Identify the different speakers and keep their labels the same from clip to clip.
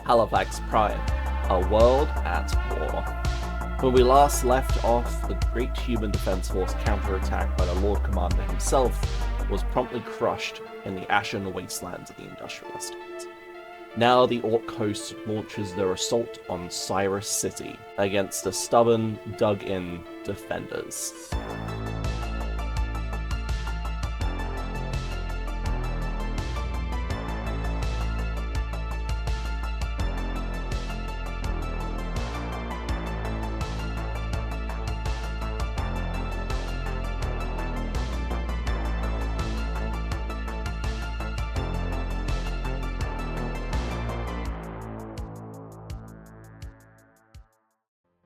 Speaker 1: Halifax Prime, a world at war. When we last left off, the great human defense force counterattacked by the Lord Commander himself was promptly crushed in the ashen wastelands of the Industrial Estate. Now the Ork host launches their assault on Sirus City against the stubborn, dug-in defenders.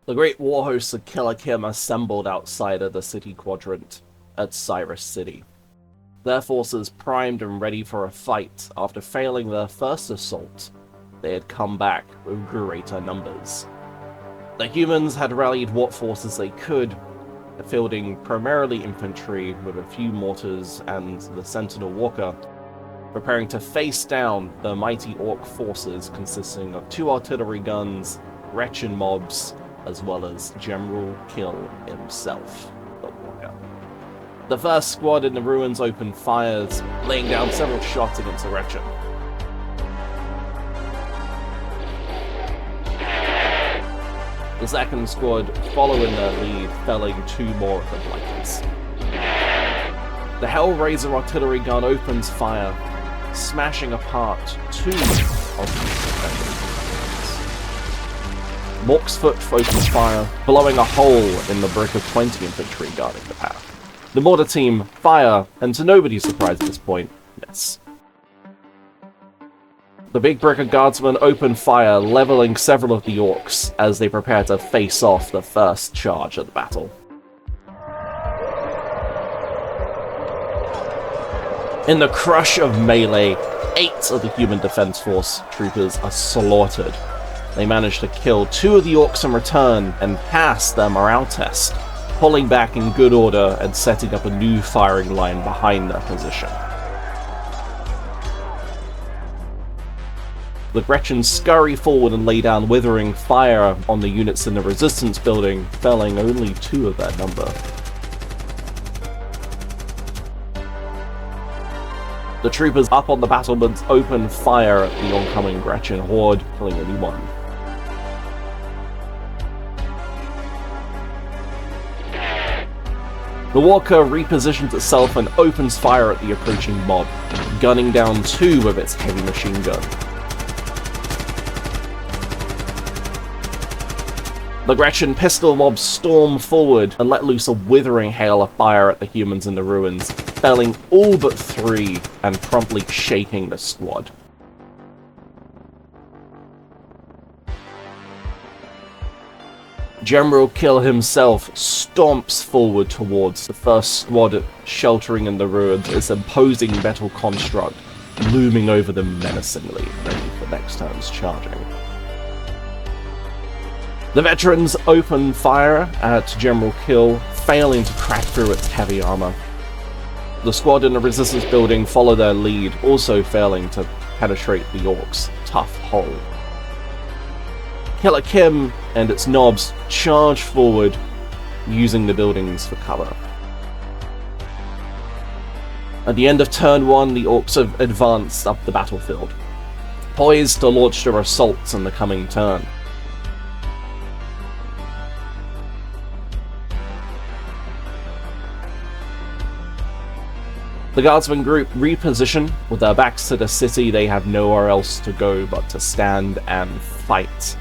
Speaker 1: The great war hosts of Killer Kim assembled outside of the city quadrant at Sirus City. Their forces primed and ready for a fight. After failing their first assault, they had come back with greater numbers. The humans had rallied what forces they could, fielding primarily infantry with a few mortars and the Sentinel Walker, preparing to face down the mighty Ork forces consisting of 2 artillery guns, wretched mobs, as well as General Kill himself, the warrior. The first squad in the ruins opened fires, laying down several shots against the wretched. The second squad, following their lead, felling 2 more of the blighters. The Hellraiser artillery gun opens fire, smashing apart 2 of the defenders. Mork's foot opens fire, blowing a hole in the brick of 20 infantry guarding the path. The mortar team fire, and to nobody's surprise at this point, miss. The big brick of guardsmen open fire, leveling several of the Orks as they prepare to face off the first charge of the battle. In the crush of melee, 8 of the human defense force troopers are slaughtered. They managed to kill 2 of the Orks in return and pass their morale test, pulling back in good order and setting up a new firing line behind their position. The Gretchen scurry forward and lay down withering fire on the units in the resistance building, felling only 2 of their number. The troopers up on the battlements open fire at the oncoming Gretchen horde, killing only 1. The Walker repositions itself and opens fire at the approaching mob, gunning down 2 with its heavy machine gun. The Gretchen pistol mobs storm forward and let loose a withering hail of fire at the humans in the ruins, felling all but 3 and promptly shaking the squad. General Kill himself stomps forward towards the first squad sheltering in the ruins, its imposing metal construct looming over them menacingly, ready for next turn's charging. The veterans open fire at General Kill, failing to crack through its heavy armor. The squad in the resistance building follow their lead, also failing to penetrate the Orks' tough hull. Killer Kim and its nobs charge forward, using the buildings for cover. At the end of turn 1, the Orks have advanced up the battlefield, poised to launch their assaults in the coming turn. The guardsman group reposition. With their backs to the city, they have nowhere else to go but to stand and fight.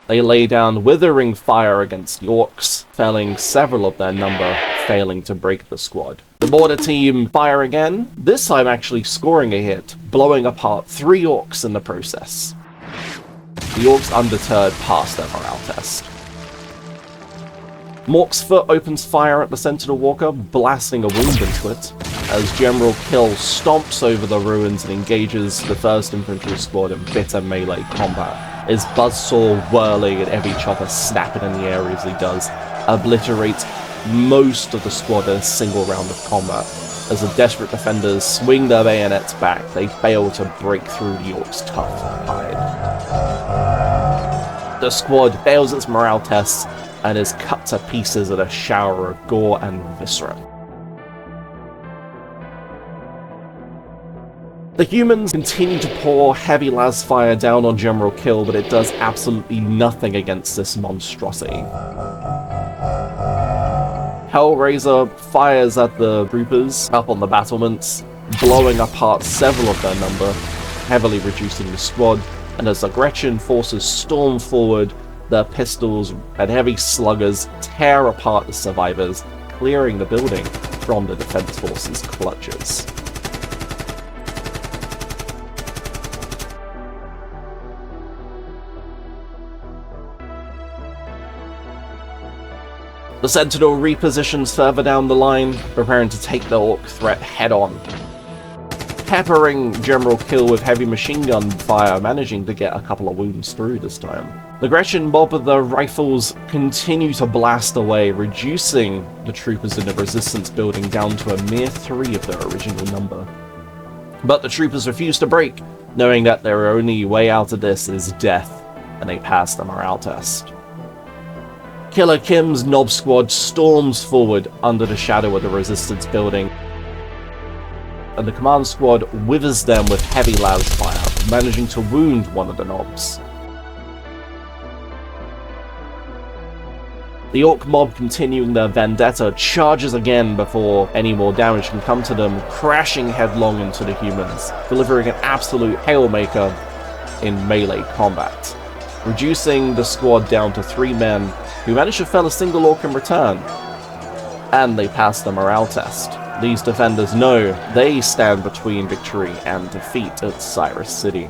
Speaker 1: They lay down withering fire against the Orks, felling several of their number, failing to break the squad. The mortar team fire again, this time actually scoring a hit, blowing apart 3 Orks in the process. The Orks undeterred pass their morale test. Mork's foot opens fire at the Sentinel Walker, blasting a wound into it, as General Kill stomps over the ruins and engages the 1st Infantry Squad in bitter melee combat. His buzzsaw whirling and every chopper snapping in the air as he does, obliterates most of the squad in a single round of combat, As the desperate defenders swing their bayonets back, they fail to break through the Orks' tough hide. The squad fails its morale tests and is cut to pieces in a shower of gore and viscera. The humans continue to pour heavy las fire down on General Kill, but it does absolutely nothing against this monstrosity. Hellraiser fires at the troopers up on the battlements, blowing apart several of their number, heavily reducing the squad, and as the Gretchen forces storm forward, their pistols and heavy sluggers tear apart the survivors, clearing the building from the defense forces' clutches. The Sentinel repositions further down the line, preparing to take the Ork threat head-on. Peppering General Kill with heavy machine gun fire, managing to get a couple of wounds through this time. The Gretchen mob of the rifles continue to blast away, reducing the troopers in the resistance building down to a mere 3 of their original number. But the troopers refuse to break, knowing that their only way out of this is death, and they pass the morale test. Killer Kim's Nob squad storms forward under the shadow of the resistance building, and the command squad withers them with heavy las fire, managing to wound one of the Nobs. The Ork mob, continuing their vendetta, charges again before any more damage can come to them, crashing headlong into the humans, delivering an absolute hailmaker in melee combat, reducing the squad down to 3 men who managed to fell a single Ork in return, and they pass the morale test. These defenders know they stand between victory and defeat at Sirus City.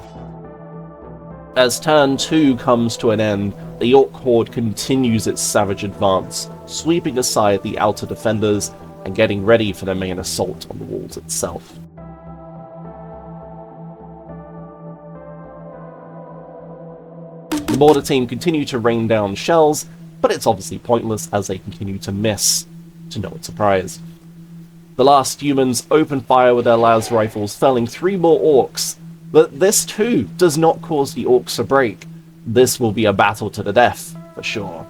Speaker 1: As turn 2 comes to an end, the Ork horde continues its savage advance, sweeping aside the outer defenders and getting ready for their main assault on the walls itself. The mortar team continue to rain down shells, but it's obviously pointless as they continue to miss, to no surprise. The last humans open fire with their las rifles, felling 3 more Orks, but this too does not cause the Orks to break. This will be a battle to the death, for sure.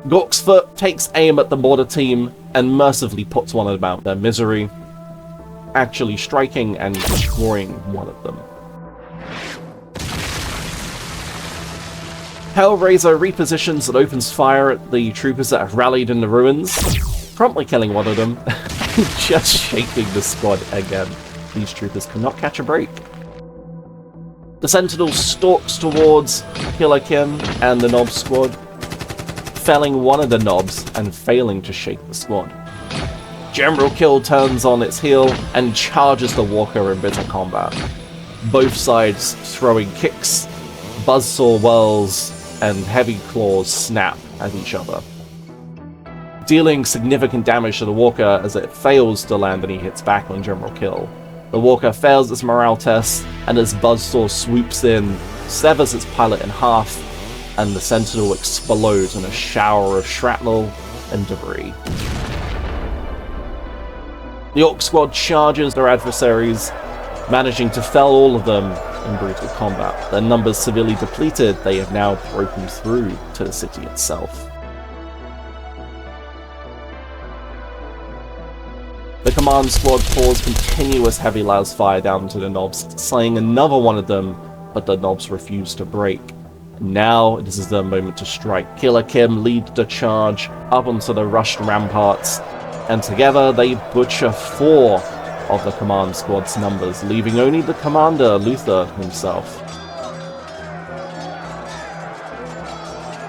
Speaker 1: Gorksfoot takes aim at the mortar team and mercifully puts one of them out of their misery, actually striking and destroying one of them. Hellraiser repositions and opens fire at the troopers that have rallied in the ruins, promptly killing one of them, and just shaking the squad again. These troopers cannot catch a break. The Sentinel stalks towards Killer Kim and the Nob squad, felling one of the Nobs and failing to shake the squad. General Kill turns on its heel and charges the Walker in bitter combat, both sides throwing kicks, buzzsaw whirls, and heavy claws snap at each other, dealing significant damage to the Walker as it fails to land any hits back on General Kill. The Walker fails its morale test, and as buzzsaw swoops in, severs its pilot in half, and the Sentinel explodes in a shower of shrapnel and debris. The Ork squad charges their adversaries, managing to fell all of them in brutal combat. Their numbers severely depleted, they have now broken through to the city itself. The command squad pours continuous heavy las fire down to the Nobs, slaying another one of them, but the Nobs refuse to break. Now this is their moment to strike. Killer Kim leads the charge up onto the rushed ramparts, and together they butcher 4 of the command squad's numbers, leaving only the commander, Luther, himself.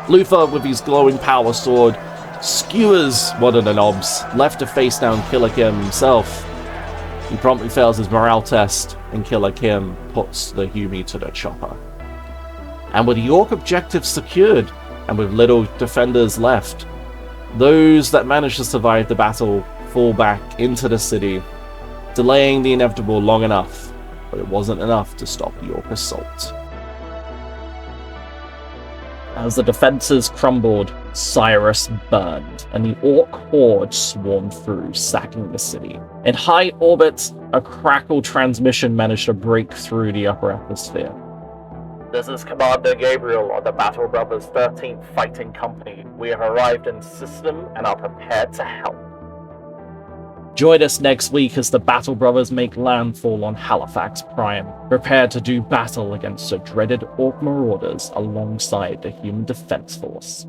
Speaker 1: Luther, with his glowing power sword, skewers one of the Nobs, left to face down Killer Kim himself. He promptly fails his morale test, and Killer Kim puts the Humi to the chopper. And with the Ork objective secured, and with little defenders left, those that manage to survive the battle fall back into the city, delaying the inevitable long enough, but it wasn't enough to stop the Ork assault. As the defenses crumbled, Cyrus burned, and the Ork horde swarmed through, sacking the city. In high orbit, a crackle transmission managed to break through the upper atmosphere. This is Commander Gabriel of the Battle Brothers 13th Fighting Company. We have arrived in system and are prepared to help. Join us next week as the Battle Brothers make landfall on Halifax Prime, prepared to do battle against the dreaded Ork Marauders alongside the Human Defense Force.